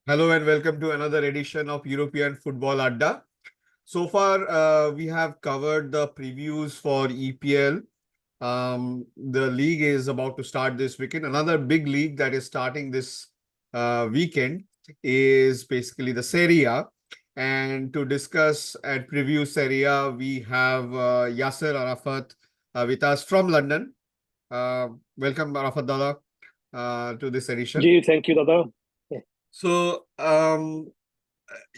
Hello and welcome to another edition of European Football Adda. So far, we have covered the previews for EPL. The league is about to start this weekend. Another big league that is starting this weekend is basically the Serie A. And to discuss and preview Serie A, we have Yasser Arafat with us from London. Welcome, Arafat Dala, to this edition. Thank you, Dada. So,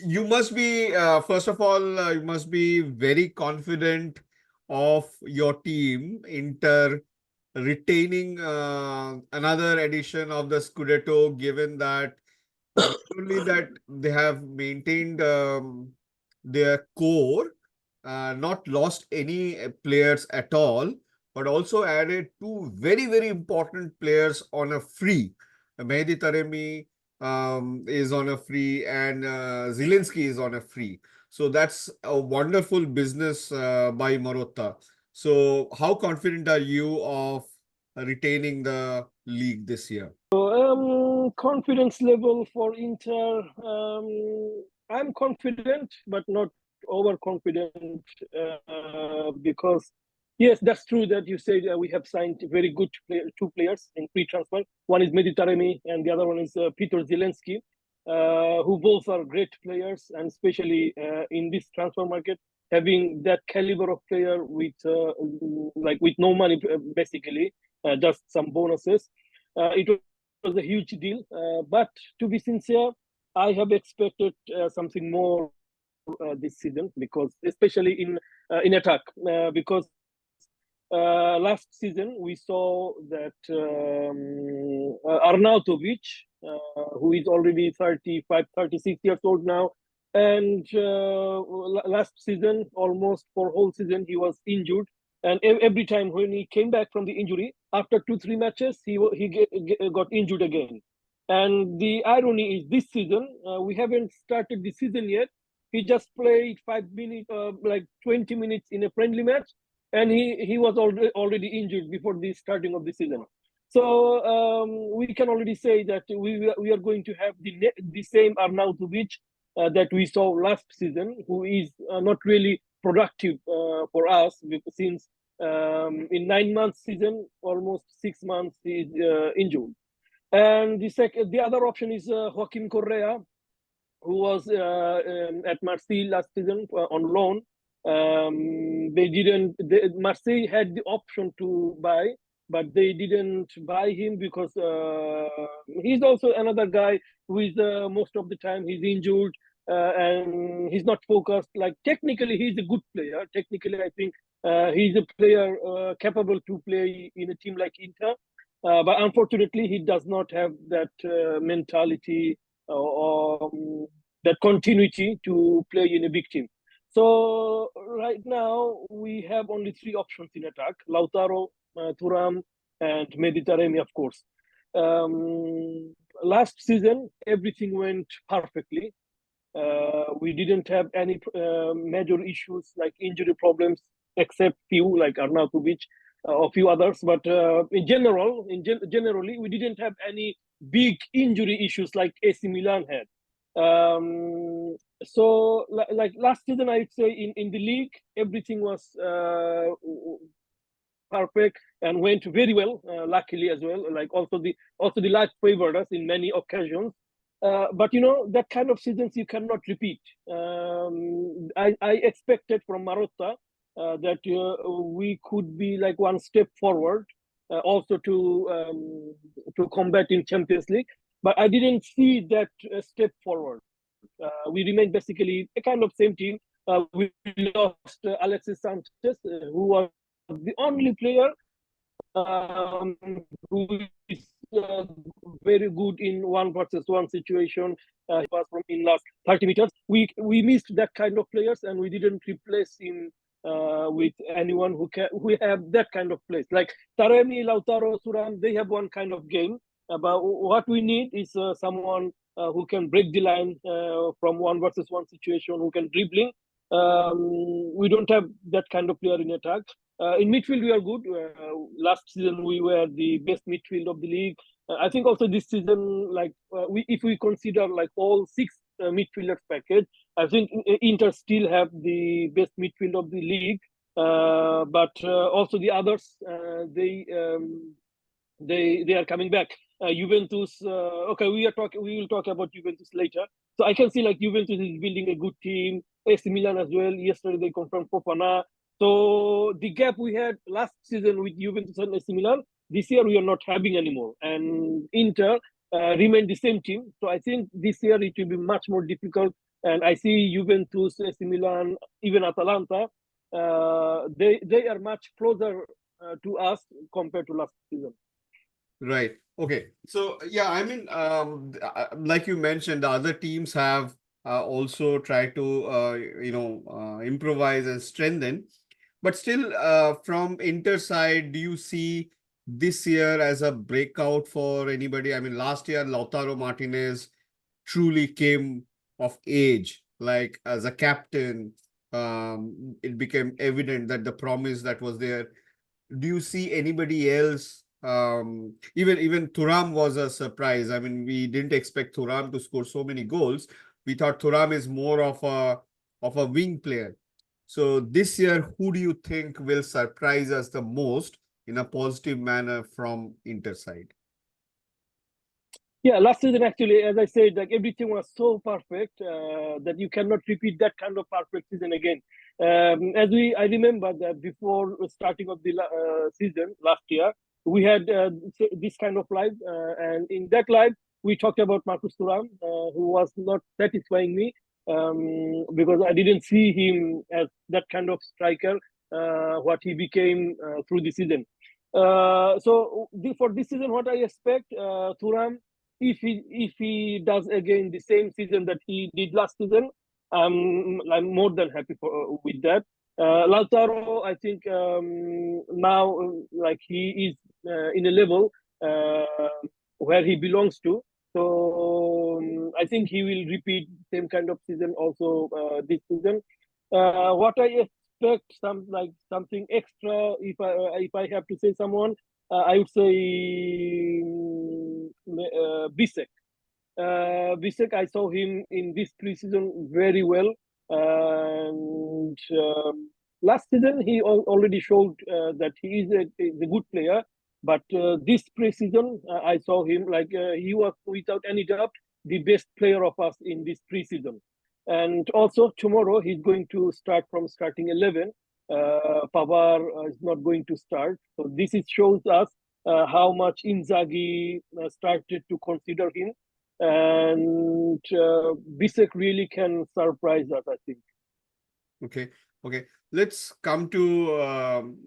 you must be, first of all, you must be very confident of your team, Inter, retaining another edition of the Scudetto, given that not only that they have maintained their core, not lost any players at all, but also added two very, very important players on a free. Mehdi Taremi is on a free and Zelensky is on a free. So that's a wonderful business by Marotta. So how confident are you of retaining the league this year? Confidence level for Inter. I'm confident, but not overconfident because, yes, that's true that you say we have signed very good two players in free transfer. One is Mehdi Taremi and the other one is Peter Zelensky, who both are great players, and especially in this transfer market, having that caliber of player with with no money, basically, just some bonuses. It was a huge deal. But to be sincere, I have expected something more this season, because especially in attack, because last season we saw that Arnautovic, who is already 35, 36 years old now, and last season, almost for whole season, he was injured. And every time when he came back from the injury, after 2, 3 matches, he got injured again. And the irony is, this season we haven't started the season yet. He just played 5 minutes, like 20 minutes in a friendly match, and he was already injured before the starting of the season. So we can already say that we are going to have the same Arnautovic that we saw last season, who is not really productive for us, since in 9 months season, almost 6 months he is injured. And the other option is Joaquim Correa, who was at Marseille last season on loan. Marseille had the option to buy, but they didn't buy him because he's also another guy who is most of the time he's injured, and he's not focused. Like, technically, he's a good player. Technically, I think he's a player capable to play in a team like Inter. But unfortunately, he does not have that mentality or that continuity to play in a big team. So right now we have only 3 options in attack: Lautaro, Thuram, and Mehdi Taremi, of course. Last season, everything went perfectly. We didn't have any major issues like injury problems, except few like Arnautovic, a few others. But generally, we didn't have any big injury issues like AC Milan had. So like last season, I would say in the league, everything was perfect and went very well, luckily as well. Like, also the luck favored us in many occasions. But that kind of seasons you cannot repeat. I expected from Marotta that we could be like one step forward, also to combat in Champions League. But I didn't see that step forward. We remained basically a kind of same team. We lost Alexis Sanchez, who was the only player who is very good in 1-versus-1 situation. He was from in last 30 meters. We missed that kind of players, and we didn't replace him with anyone who have that kind of place. Like Taremi, Lautaro, Thuram, they have one kind of game. But what we need is someone who can break the line from 1-versus-1 situation, who can dribbling. We don't have that kind of player in attack. In midfield, we are good. Last season, we were the best midfield of the league. I think also this season, like if we consider like all six midfielders package, I think Inter still have the best midfield of the league. But also the others, they are coming back. Juventus. Okay, we are talking. We will talk about Juventus later. So I can see like Juventus is building a good team. AC Milan as well. Yesterday they confirmed Fofana. So the gap we had last season with Juventus and AC Milan, this year we are not having anymore. And Inter remain the same team. So I think this year it will be much more difficult. And I see Juventus, AC Milan, even Atalanta. They are much closer to us compared to last season. Right. Okay. So yeah, I mean, like you mentioned, the other teams have also tried to improvise and strengthen. But still, from Inter side, do you see this year as a breakout for anybody? I mean, last year Lautaro Martinez truly came of age, like as a captain. It became evident that the promise that was there. Do you see anybody else? Even Thuram was a surprise. I mean, we didn't expect Thuram to score so many goals. We thought Thuram is more of a wing player. So this year, who do you think will surprise us the most in a positive manner from Inter side? Yeah, last season actually, as I said, like everything was so perfect that you cannot repeat that kind of perfect season again. I remember that before starting of the season last year, we had this kind of live, and in that live we talked about Marcus Thuram, who was not satisfying me because I didn't see him as that kind of striker, what he became through the season. For this season, what I expect, Thuram, if he does again the same season that he did last season, I'm more than happy with that. Lautaro, I think now like he is in a level uh, where he belongs to. So I think he will repeat same kind of season also this season. What I expect something extra. If I have to say someone, I would say Bisek. Bisek, I saw him in this preseason very well, and last season he already showed that he is a good player. But this preseason, I saw him like he was without any doubt the best player of us in this preseason. And also tomorrow he's going to start from starting 11. Pavar is not going to start, so this shows us how much Inzaghi started to consider him, and Bisek really can surprise us, I think. Okay, okay. Let's come to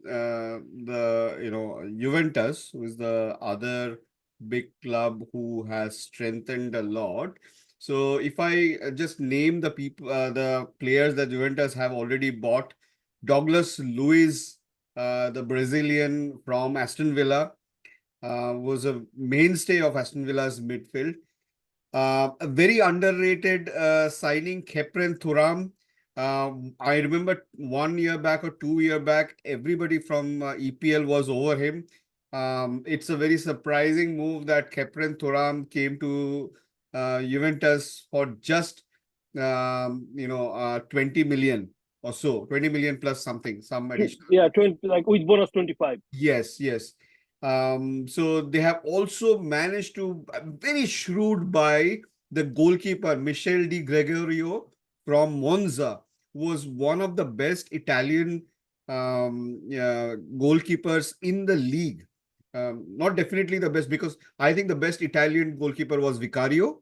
the Juventus, who is the other big club who has strengthened a lot. So if I just name the people, the players that Juventus have already bought, Douglas Luiz, the Brazilian from Aston Villa, was a mainstay of Aston Villa's midfield. A very underrated signing, Khephren Thuram. I remember 1 year back or 2 year back, everybody from EPL was over him. It's a very surprising move that Khephren Thuram came to Juventus for just 20 million or so, 20 million plus something, some additional. Yeah, 20, like with bonus 25. Yes, yes. So they have also managed to very shrewd by the goalkeeper Michel Di Gregorio from Monza, who was one of the best Italian goalkeepers in the league. Not definitely the best, because I think the best Italian goalkeeper was Vicario,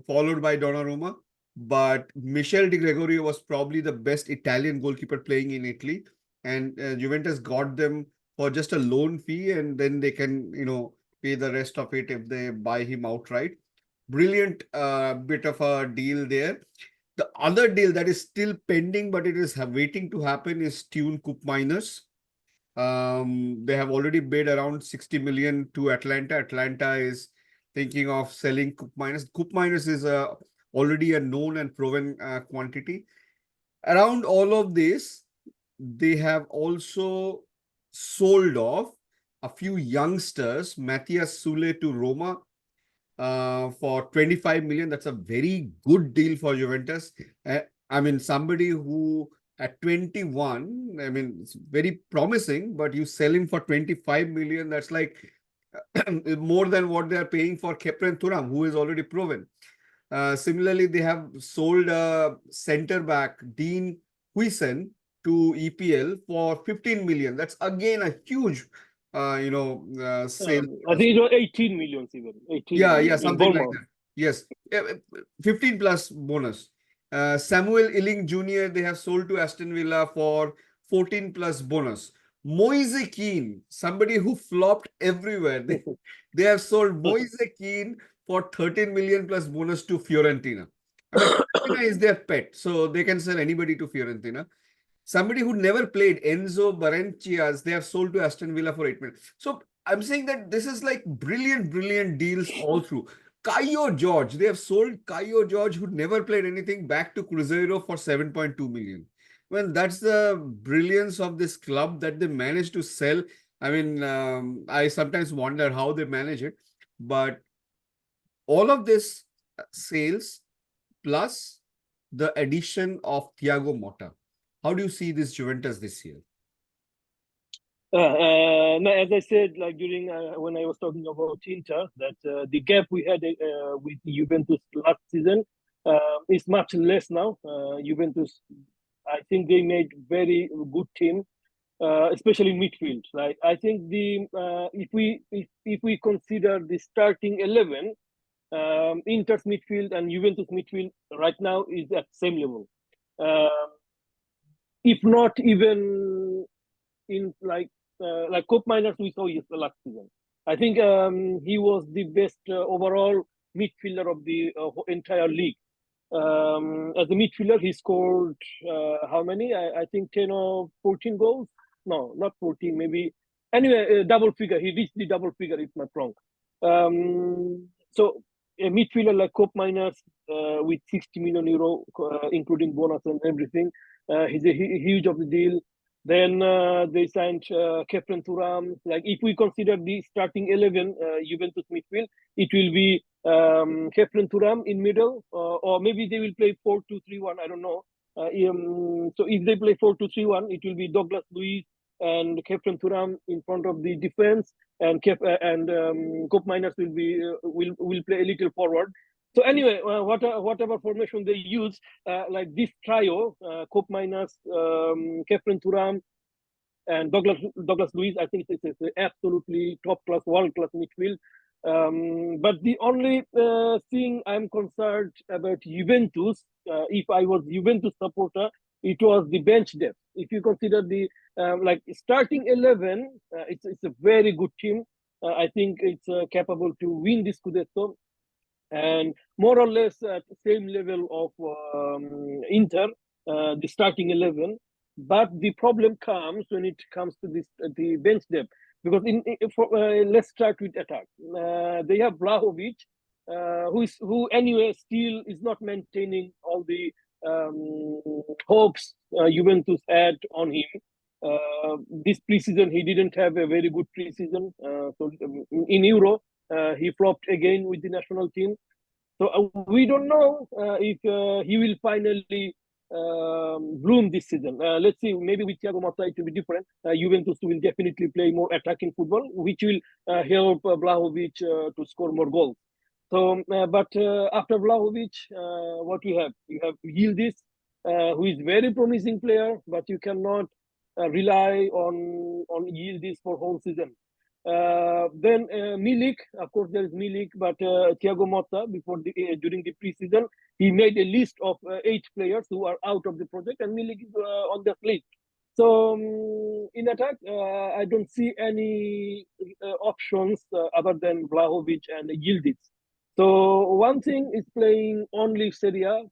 followed by Donnarumma. But Michel Di Gregorio was probably the best Italian goalkeeper playing in Italy, and Juventus got them for just a loan fee, and then they can, pay the rest of it if they buy him outright. Brilliant bit of a deal there. The other deal that is still pending, but it is waiting to happen, is Tune Cook Miners. They have already bid around 60 million to Atlanta. Atlanta is thinking of selling Cook Miners. Cook Miners is already a known and proven quantity. Around all of this, they have also sold off a few youngsters, Matthias Sule to Roma for 25 million. That's a very good deal for Juventus. I mean, somebody who at 21, I mean, it's very promising, but you sell him for 25 million. That's like more than what they are paying for Kepren Thuram, who is already proven. Similarly, they have sold centre back Dean Huijsen to EPL for 15 million. That's again a huge, sale. I think it was 18 million even. 18 Yeah, million yeah, in something like Bournemouth. that. Yes. 15 plus bonus. Samuel Illing Jr., they have sold to Aston Villa for 14 plus bonus. Moise Keane, somebody who flopped everywhere. They have sold Moise Keane for 13 million plus bonus to Fiorentina. I mean, Fiorentina is their pet, so they can sell anybody to Fiorentina. Somebody who never played, Enzo Barrenchias, they have sold to Aston Villa for 8 million. So I'm saying that this is like brilliant, brilliant deals all through. Caio George, they have sold Caio George, who never played anything, back to Cruzeiro for 7.2 million. Well, that's the brilliance of this club that they managed to sell. I mean, I sometimes wonder how they manage it, but all of this sales plus the addition of Thiago Motta. How do you see this Juventus this year? No, as I said, like during when I was talking about Inter, that the gap we had with Juventus last season is much less now. Juventus, I think they made very good team, especially midfield. Right, I think the if we consider the starting 11, Inter's midfield and Juventus midfield right now is at same level. If not even in like Cup Miners we saw yes, last season. I think he was the best overall midfielder of the entire league. As a midfielder, he scored how many? I think 10 or 14 goals. No, not 14, maybe. Anyway, double figure. He reached the double figure, if not wrong. So a midfielder like Cup Miners with 60 million euro, including bonus and everything, he's a huge of the deal. Then they signed Kefren Turam. Like if we consider the starting 11 Juventus midfield, it will be Kefren Turam in middle, or maybe they will play 4-2-3-1. I don't know. So if they play 4-2-3-1, it will be Douglas Luiz and Kefren Turam in front of the defense, and Cop Miners will be will play a little forward. So anyway, whatever formation they use, like this trio, Cop Miners, Kefren Turam, and Douglas Luiz, I think it's an absolutely top class, world class midfield. But the only thing I'm concerned about Juventus, if I was Juventus supporter, it was the bench depth. If you consider the like starting 11, it's a very good team. I think it's capable to win this Scudetto, and more or less at the same level of Inter, the starting 11. But the problem comes when it comes to this the bench depth, because let's start with attack. They have Vlahovic, who anyway still is not maintaining all the hopes Juventus had on him. This preseason he didn't have a very good preseason. So in Euro he flopped again with the national team. So we don't know if he will finally bloom this season. Let's see. Maybe with Thiago Motta it will be different. Juventus will definitely play more attacking football, which will help Vlahovic to score more goals. So, but after Vlahovic, what we have? You have Yildiz, who is very promising player, but you cannot rely on Yildiz for whole season. Then Milik, of course, there is Milik, but Thiago Motta during the preseason he made a list of 8 players who are out of the project, and Milik is on that list. So in attack, I don't see any options other than Vlahovic and Yildiz. So one thing is playing only Serie A,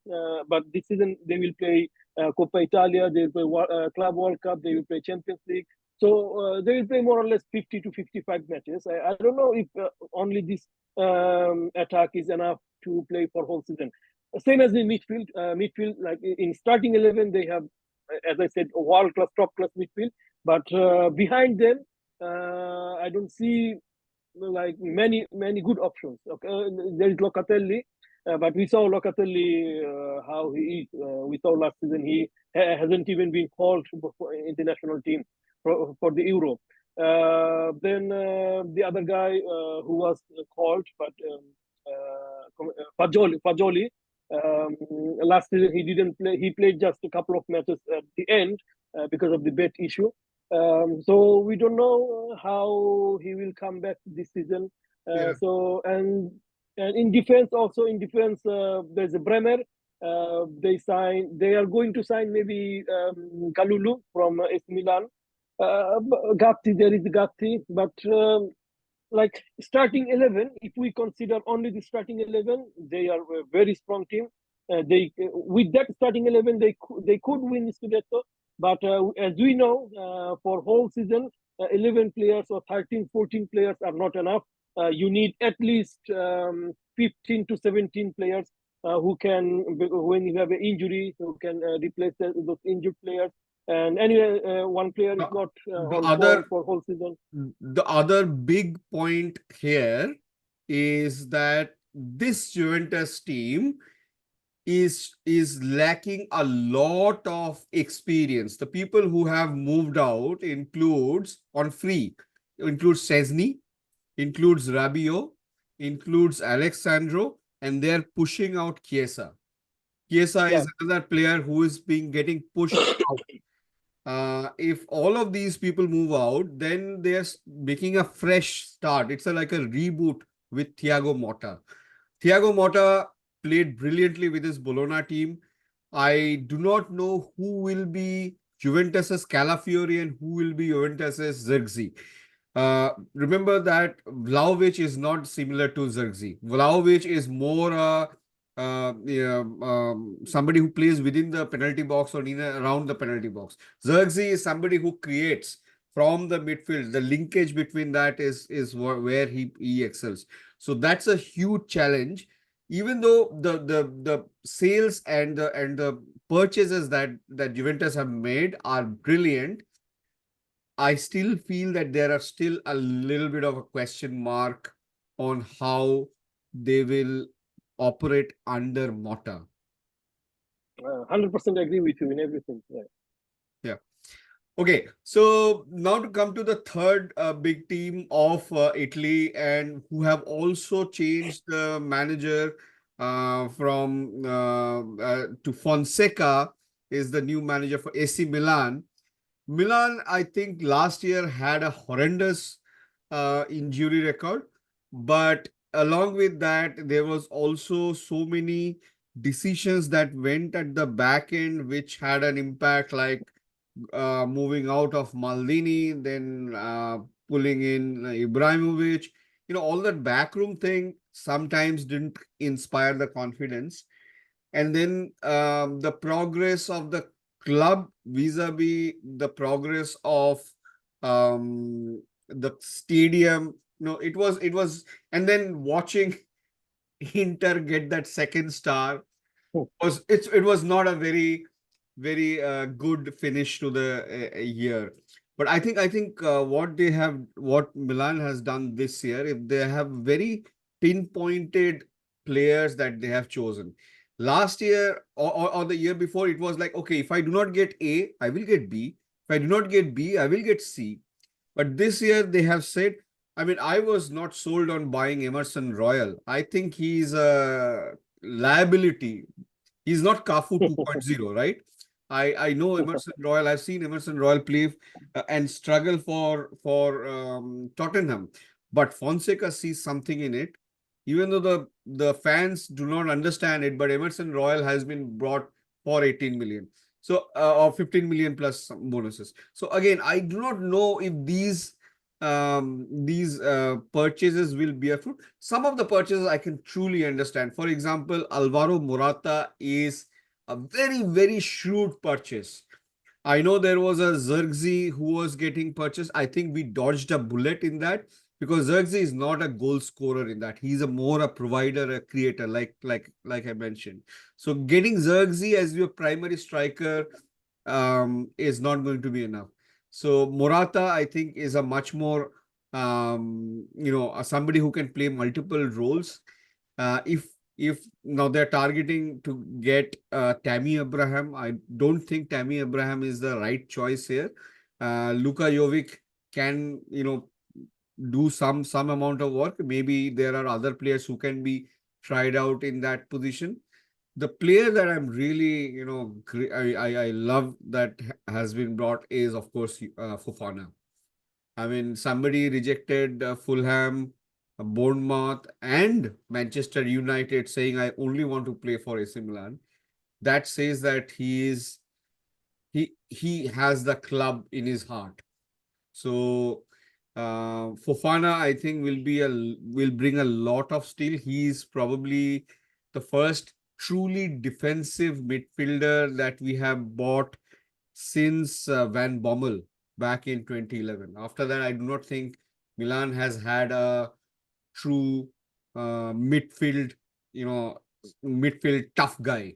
but this season they will play Coppa Italia, they will play Club World Cup, they will play Champions League. So they will play more or less 50 to 55 matches. I don't know if only this attack is enough to play for whole season. Same as in midfield. Midfield, like in starting 11, they have, as I said, a world class, top class midfield. But behind them, I don't see like many good options. Okay, there is Locatelli, but we saw Locatelli how he is. We saw last season he hasn't even been called for international team for the Euro. Then the other guy who was called, but Fajoli. Last season he didn't play. He played just a couple of matches at the end because of the bet issue. So we don't know how he will come back this season. Yeah. And in defense also in defense there's a Bremer. They are going to sign maybe Kalulu from AC Milan. Gatti, there is Gatti, but like starting 11, if we consider only the starting 11, they are a very strong team. They with that starting 11, they could win Scudetto, but as we know, for whole season, 11 players or 13, 14 players are not enough. You need at least 15 to 17 players who can, when you have an injury, who can replace those injured players. And anyway, one player is The, not the on form other for whole season. the other big point here is that this Juventus team is lacking a lot of experience. The people who have moved out includes on free, includes Szczesny, includes Rabiot, includes Alexandro, and they're pushing out Chiesa. Chiesa Yeah. is another player who is being getting pushed out. If all of these people move out, then they're making a fresh start. It's like a reboot with Thiago Motta. Thiago Motta played brilliantly with his Bologna team. I do not know who will be Juventus's Calafiori and who will be Juventus's Zirkzee. Remember that Vlahovic is not similar to Zirkzee. Vlahovic is more yeah, somebody who plays within the penalty box or in around the penalty box. Zirkzee is somebody who creates from the midfield. The linkage between that is where he excels. So that's a huge challenge. Even though the sales and the purchases that Juventus have made are brilliant, I still feel that there are still a little bit of a question mark on how they will operate under Motta. 100% agree with you in everything. Yeah. Yeah. Okay. So now to come to the third big team of Italy and who have also changed the manager from to Fonseca is the new manager for AC Milan. Milan, I think last year had a horrendous injury record, but along with that, there was also so many decisions that went at the back end, which had an impact, like moving out of Maldini, then pulling in Ibrahimovic. You know, all that backroom thing sometimes didn't inspire the confidence. And then the progress of the club vis-a-vis the progress of the stadium. No, it was, and then watching Inter get that second star it was not a very good finish to the year. But I think what Milan has done this year, if they have very pinpointed players that they have chosen. Last year or the year before, it was like, okay, if I do not get A, I will get B. If I do not get B, I will get C. But this year they have said, I mean, I was not sold on buying Emerson Royal. I think he's a liability. He's not Cafu 2.0, right? I know Emerson Royal. I've seen Emerson Royal play and struggle for Tottenham, but Fonseca sees something in it. Even though the fans do not understand it, but Emerson Royal has been brought for 18 million. So or 15 million plus some bonuses. So again, I do not know if these purchases will bear fruit. Some of the purchases I can truly understand. For example, Alvaro Morata is a very shrewd purchase. I know there was a Zirkzee who was getting purchased. I think we dodged a bullet in that because Zirkzee is not a goal scorer in that. He's a more a provider, a creator, like I mentioned. So getting Zirkzee as your primary striker is not going to be enough. So Morata, I think, is a much more somebody who can play multiple roles. If now they're targeting to get Tammy Abraham, I don't think Tammy Abraham is the right choice here. Luka Jovic can do some amount of work. Maybe there are other players who can be tried out in that position. The player that I'm really, I love that has been brought is, of course, Fofana. I mean, somebody rejected Fulham, Bournemouth, and Manchester United, saying, "I only want to play for AC Milan." That says that he has the club in his heart. So Fofana, I think, will bring a lot of steel. He's probably the first truly defensive midfielder that we have bought since Van Bommel back in 2011. After that, I do not think Milan has had a true midfield, you know, midfield tough guy.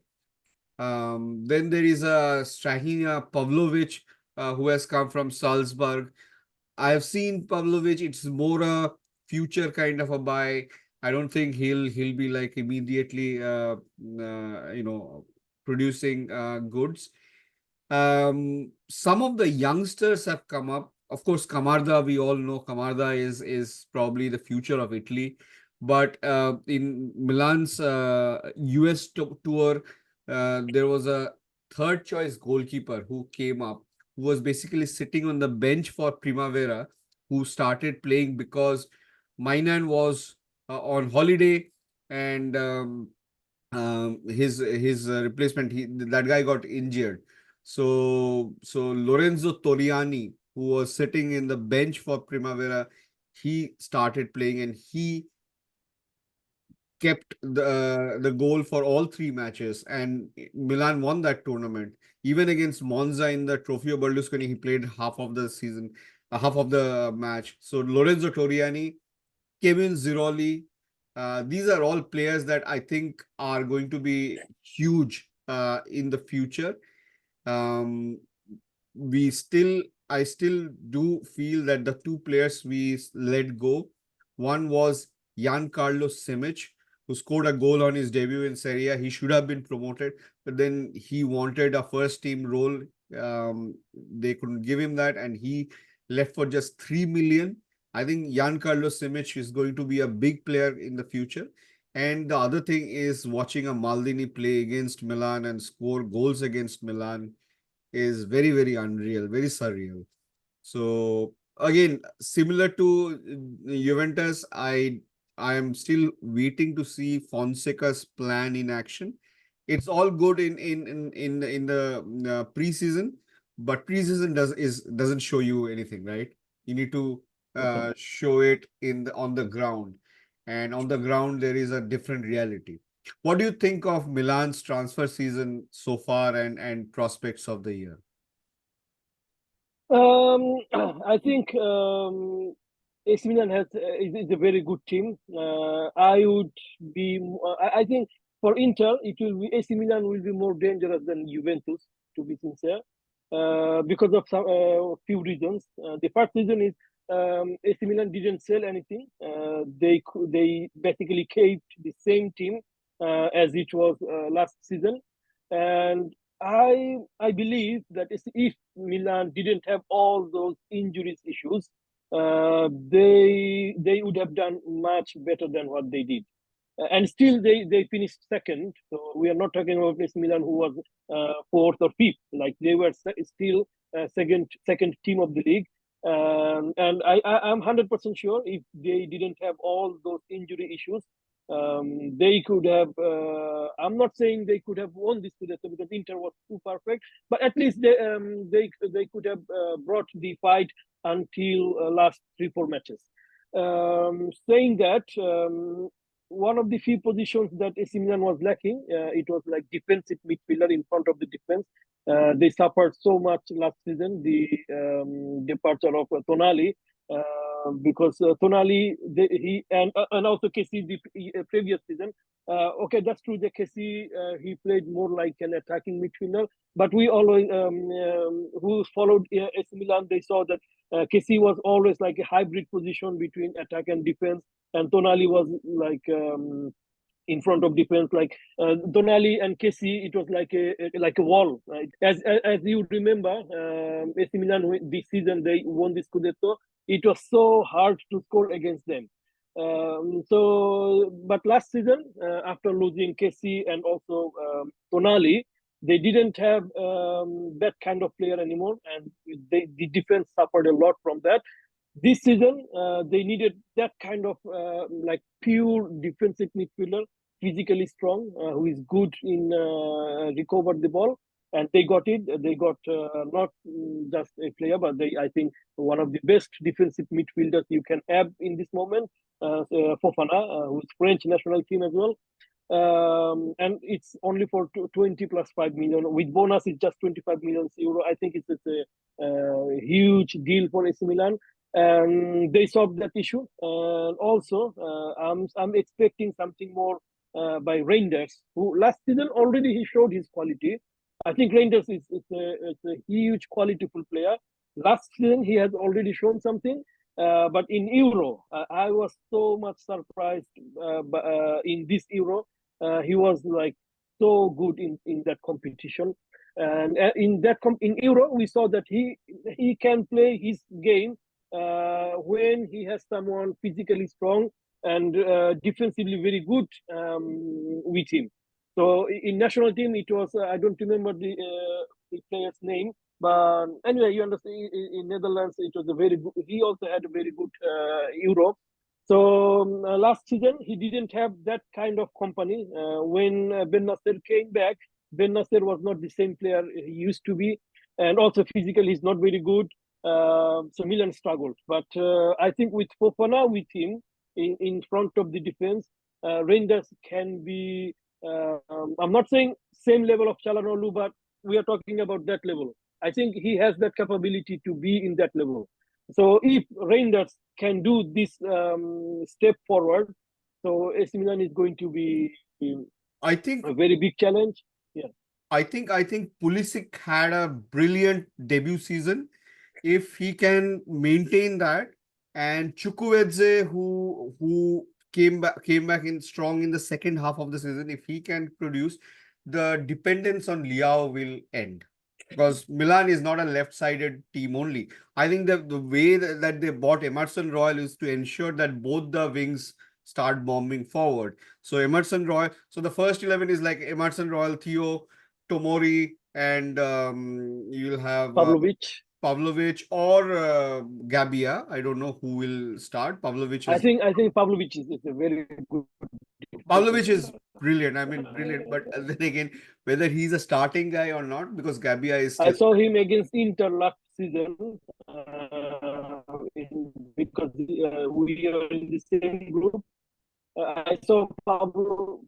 Then there is a Strahina Pavlovic, who has come from Salzburg. I've seen Pavlovic. It's more a future kind of a buy. I don't think he'll be like immediately producing goods. Some of the youngsters have come up. Of course, Camarda, we all know Camarda is probably the future of Italy. But in Milan's US tour, there was a third choice goalkeeper who came up, who was basically sitting on the bench for Primavera, who started playing because Mainan was on holiday, and his replacement, that guy got injured. So Lorenzo Toriani, who was sitting in the bench for Primavera, he started playing, and he kept the goal for all three matches, and Milan won that tournament. Even against Monza in the Trofeo Berlusconi, he played half of the season, half of the match. So Lorenzo Toriani, Kevin Ziroli, these are all players that I think are going to be huge in the future. Um, we still, I still do feel that the two players we let go, one was Giancarlo Simic, who scored a goal on his debut in Serie A. He should have been promoted, but then he wanted a first team role. They couldn't give him that, and he left for just 3 million. I think Giancarlo Simic is going to be a big player in the future. And the other thing is watching a Maldini play against Milan and score goals against Milan is very, very unreal, very surreal. So again, similar to Juventus, I am still waiting to see Fonseca's plan in action. It's all good in the preseason, but preseason doesn't show you anything, right? You need to show it on the ground, and on the ground there is a different reality. What do you think of Milan's transfer season so far, and prospects of the year? Um, I think AC Milan is a very good team. I would be. I think for Inter, it will be AC Milan will be more dangerous than Juventus, to be sincere, because of some few reasons. The first reason is AC Milan didn't sell anything. They basically kept the same team as it was last season, and I believe that if Milan didn't have all those injuries issues, they would have done much better than what they did. And still they finished second. So we are not talking about AC Milan who was fourth or fifth. Like they were still second team of the league. And I'm 100% sure if they didn't have all those injury issues, they could have. I'm not saying they could have won this Scudetto because Inter was too perfect, but at least they could have brought the fight until last 3-4 matches. Saying that, one of the few positions that AC Milan was lacking, it was like defensive midfielder in front of the defense. They suffered so much last season, the departure of Tonali, because Tonali, he and also Casey the previous season, Okay, that's true. The Kessie, he played more like an attacking midfielder. But we always, who followed AC Milan, they saw that Kessie was always like a hybrid position between attack and defense, and Tonali was like in front of defense. Like Tonali and Kessie, it was like a wall, right? As you remember, AC Milan this season they won the Scudetto. It was so hard to score against them. But last season, after losing Kessie and also Tonali, they didn't have that kind of player anymore, and the defense suffered a lot from that. This season, they needed that kind of like pure defensive midfielder, physically strong, who is good in recover the ball, and they got it. They got not just a player, but I think one of the best defensive midfielders you can have in this moment, Fofana, who's French national team as well. And it's only for 20 plus 5 million. With bonus, it's just 25 million euro. I think it's a huge deal for AC Milan. And they solved that issue. And also, I'm expecting something more by Reinders, who last season already he showed his quality. I think Reinders is a huge qualityful player. Last season he has already shown something, but in Euro, I was so much surprised in this Euro. He was like so good in that competition, and in Euro we saw that he can play his game when he has someone physically strong and defensively very good with him. So in national team, it was I don't remember the player's name, but anyway, you understand. In Netherlands, it was a very good. He also had a very good Euro. So last season, he didn't have that kind of company. When Ben Nasser came back, Ben Nasser was not the same player he used to be, and also physically, he's not very good. So Milan struggled, but I think with Fofana with him in front of the defense, Rangers can be. I'm not saying same level of Chalanolu, but we are talking about that level. I think he has that capability to be in that level. So if Rangers can do this step forward, so AC Milan is going to be I think a very big challenge. Yeah, I think Pulisic had a brilliant debut season. If he can maintain that, and Chukwueze, who came back in strong in the second half of the season, if he can produce, the dependence on Liao will end. Because Milan is not a left-sided team only. I think the way that they bought Emerson Royal is to ensure that both the wings start bombing forward. So Emerson Royal, so the first 11 is like Emerson Royal, Theo, Tomori, and you'll have Pavlovic. Pavlovic or Gabia. I don't know who will start. Pavlovic I is think I think Pavlovic is a very good Pavlovic is defender. brilliant. I mean, brilliant. But then again, whether he's a starting guy or not, because Gabia is I still saw him against Inter last season because we are in the same group. I saw Pablo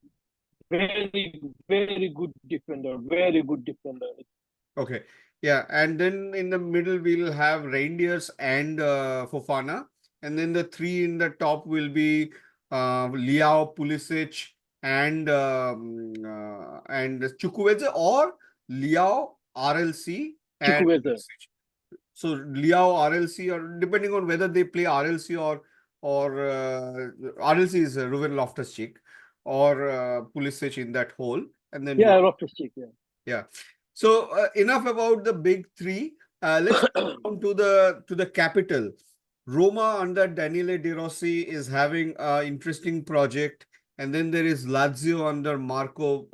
very good defender, very good defender. okay. Yeah, and then in the middle we'll have Reindeers and Fofana, and then the three in the top will be Liao, Pulisic, and Chukwueze, or Liao, RLC, and Chukwueze. Pulisic. So Liao, RLC, or depending on whether they play RLC or RLC is Ruben Loftus-Cheek, or Pulisic in that hole, and then Yeah, Loftus-Cheek. Yeah. yeah. So enough about the big three. Let's come down to the capital. Roma under Daniele De Rossi is having an interesting project, and then there is Lazio under Marco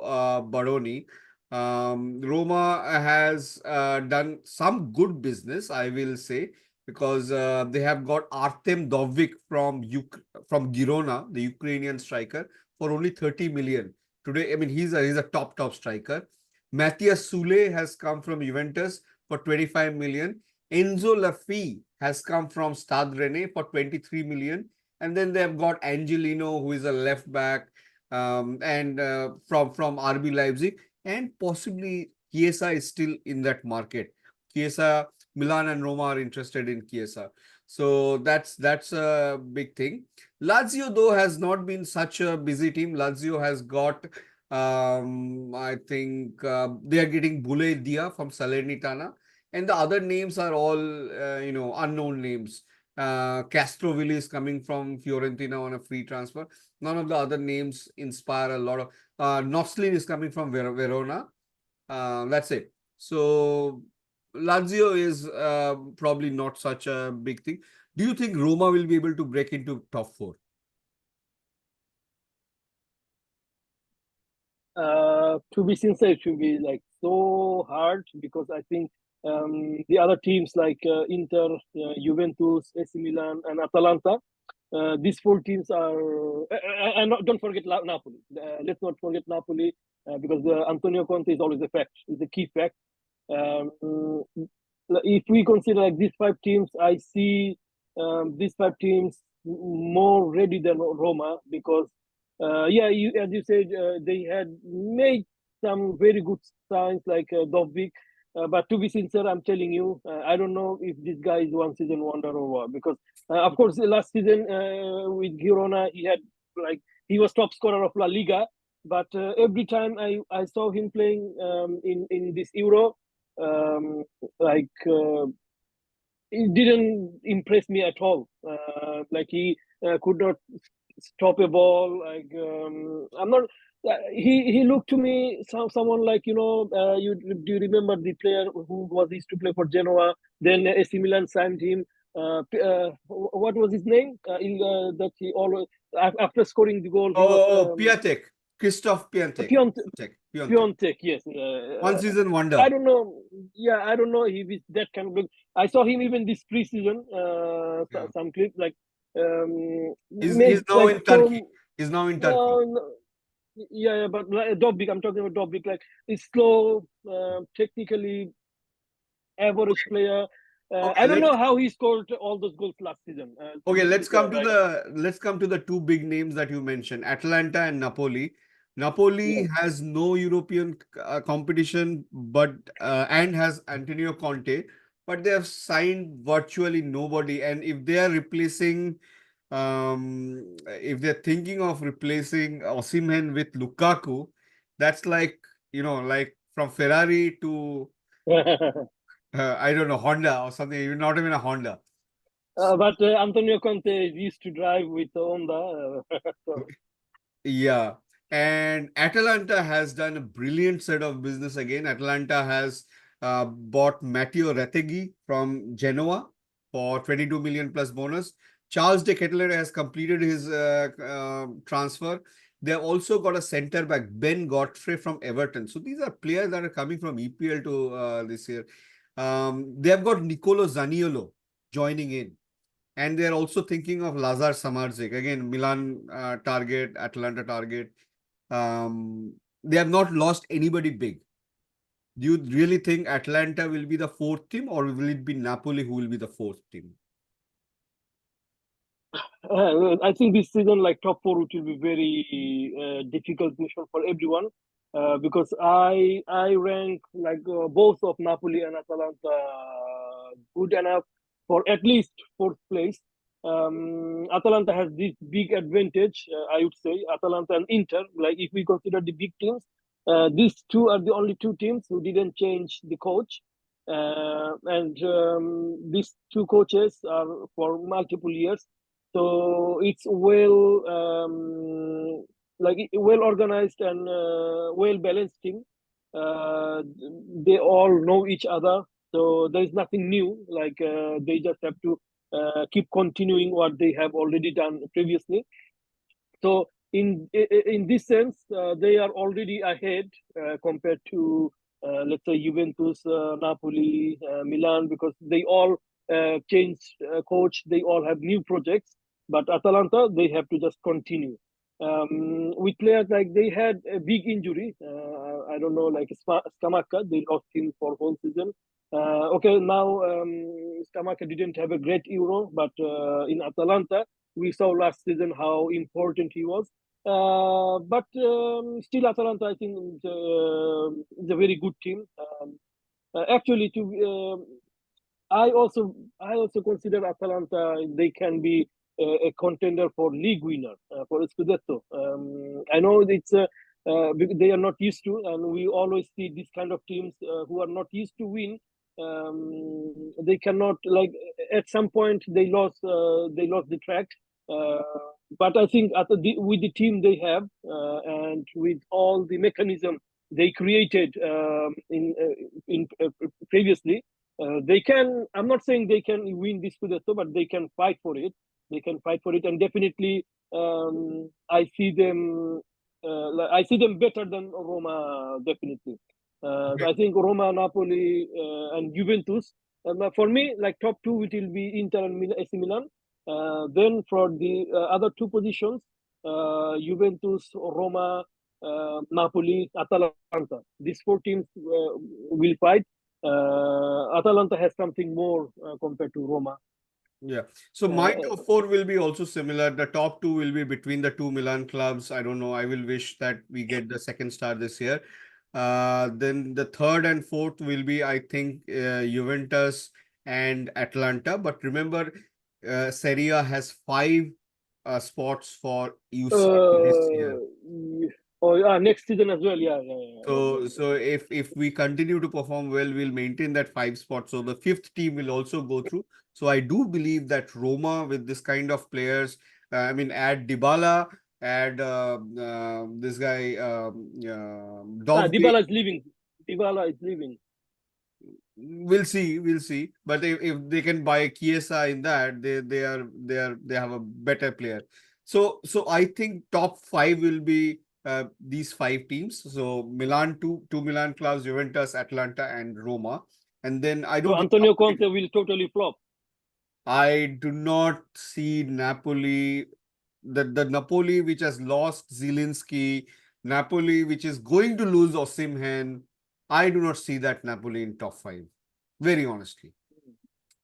Baroni. Roma has done some good business, I will say, because they have got Artem Dovbyk from Girona, the Ukrainian striker, for only 30 million. Today, I mean, he's a top striker. Matthias Sule has come from Juventus for 25 million. Enzo Laffi has come from Stade Rennais for 23 million. And then they have got Angelino, who is a left back, and from RB Leipzig. And possibly Chiesa is still in that market. Chiesa, Milan and Roma are interested in Chiesa. So that's a big thing. Lazio though has not been such a busy team. Lazio has got I think they are getting Bule Dia from Salernitana, and the other names are all unknown names. Castroville is coming from Fiorentina on a free transfer. None of the other names inspire a lot of. Noslin is coming from Verona. That's it. So Lazio is probably not such a big thing. Do you think Roma will be able to break into top four? To be sincere, it should be like so hard because I think the other teams like Inter, Juventus, AC Milan, and Atalanta, these four teams are. And don't forget Napoli. Let's not forget Napoli because Antonio Conte is always a fact. Is a key fact. Um, if we consider like these five teams, I see these five teams more ready than Roma because, yeah, as you said, they had made some very good signs like Dovbyk. But to be sincere, I'm telling you, I don't know if this guy is one season wonder or what. Because, of course, last season with Girona, he was top scorer of La Liga. But every time I saw him playing in this Euro, um, like it didn't impress me at all. Like he could not stop a ball. Like I'm not. He looked to me someone like you do you remember the player who was used to play for Genoa? Then AC Milan signed him. What was his name? That he always after scoring the goal he was Piatek, Christoph Piatek. Piontek. Piatek. Piontek, yes. One season I wonder. don't know. Yeah, I don't know if he's that kind of. I saw him even this preseason. Yeah. Some clip like He's made now like in Turkey. so. He's now in Turkey. No, yeah, but like, Dobbik. I'm talking about Dobbik. Like he's slow, technically average player. I Okay, don't know how he scored all those goals last season. okay, To be fair, right? let's come to the two big names that you mentioned, Atalanta and Napoli. Napoli Yeah. has no European competition, but and has Antonio Conte, but they have signed virtually nobody. And if they are replacing, if they're thinking of replacing Osimhen with Lukaku, that's like like from Ferrari to I don't know, Honda or something. Not even a Honda. But Antonio Conte used to drive with Honda. So. Yeah. And Atalanta has done a brilliant set of business again. Atalanta has bought Matteo Retegui from Genoa for 22 million plus bonus. Charles de Ketelaere has completed his transfer. They have also got a centre back, Ben Godfrey from Everton. So these are players that are coming from EPL to this year. They have got Nicolo Zaniolo joining in. And they're also thinking of Lazar Samardzic. Again, Milan target, Atalanta target. They have not lost anybody big. Do you really think Atlanta will be the fourth team, or will it be Napoli who will be the fourth team? I think this season, like top four, it will be very difficult mission for everyone because I rank like both of Napoli and Atalanta good enough for at least fourth place. Atalanta has this big advantage, I would say. Atalanta and Inter, like if we consider the big teams, these two are the only two teams who didn't change the coach. And these two coaches are for multiple years, so it's well organized and well balanced team. uh, they all know each other, so there is nothing new, like they just have to keep continuing what they have already done previously. So in this sense, they are already ahead compared to let's say Juventus, Napoli, Milan, because they all changed coach. They all have new projects, but Atalanta they have to just continue. With players like they had a big injury. I don't know, like Scamacca, they lost him for whole season. Okay, now Scamacca didn't have a great Euro, but in Atalanta we saw last season how important he was. But still, Atalanta, I think, is a very good team. Actually, to I also consider Atalanta. They can be a contender for league winner for Scudetto. I know they are not used to, and we always see this kind of teams who are not used to win. They cannot, like, at some point they lost the track. Uh, but I think with the team they have and with all the mechanism they created in previously, they can. I'm not saying they can win this Scudetto, but they can fight for it. They can fight for it, and definitely, I see them. I see them better than Roma. Definitely, so Okay. I think Roma, Napoli, and Juventus. For me, like top two, it will be Inter and AC Milan. Then for the other two positions, Juventus, Roma, Napoli, Atalanta. These four teams will fight. Atalanta has something more compared to Roma. Yeah. So my Uh, top four will be also similar. The top two will be between the two Milan clubs. I don't know. I will wish that we get the second star this year. Then the third and fourth will be, I think, Juventus and Atlanta. But remember, Serie A has five spots for UCL this year. uh, oh yeah, next season as well. Yeah, yeah, yeah. I remember. So if we continue to perform well, we'll maintain that five spot. So the fifth team will also go through. So I do believe that Roma with this kind of players, I mean, add Dybala, add this guy Dovby. Dybala is leaving. Dybala is leaving. We'll see, we'll see. But if they can buy Chiesa in that, they have a better player. So I think top five will be these five teams. So Milan, two Milan clubs, Juventus, Atlanta, and Roma. And then I So don't think Antonio Conte will totally flop. I do not see Napoli, the Napoli which has lost Zielinski, Napoli which is going to lose Osimhen. I do not see that Napoli in top five. Very honestly,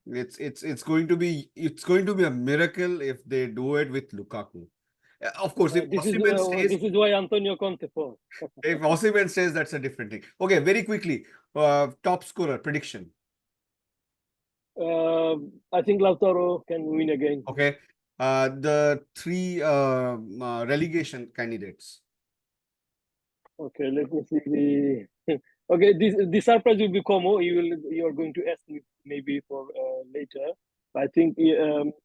it's going to be a miracle if they do it with Lukaku. Of course, This is why Antonio Conte falls. if Osimhen stays, that's a different thing. Okay, very quickly, top scorer prediction. I think Lautaro can win again. Okay, the three relegation candidates. Okay, let me see the. Okay, this surprise will be Como. You are going to ask me maybe for later. I think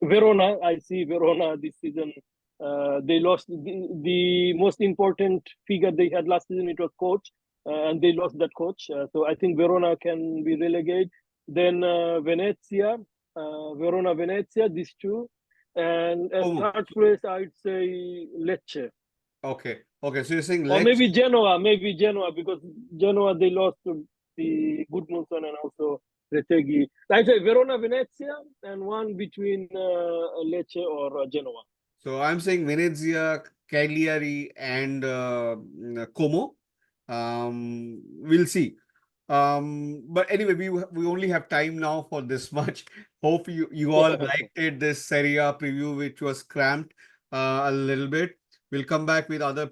Verona. I see Verona this season. They lost the most important figure they had last season. It was coach, and they lost that coach. So I think Verona can be relegated. Then Venezia, Verona, Venezia. These two, and as Oh, third place, I'd say Lecce. okay. Okay. So you're saying Or Lecce. maybe Genoa, because Genoa they lost to the Goodmanson and also Retegui. I say Verona, Venezia, and one between Lecce or Genoa. So I'm saying Venezia, Cagliari, and Como. We'll see. But anyway, we only have time now for this much. Hope you all liked it, this Serie A preview, which was cramped a little bit. We'll come back with other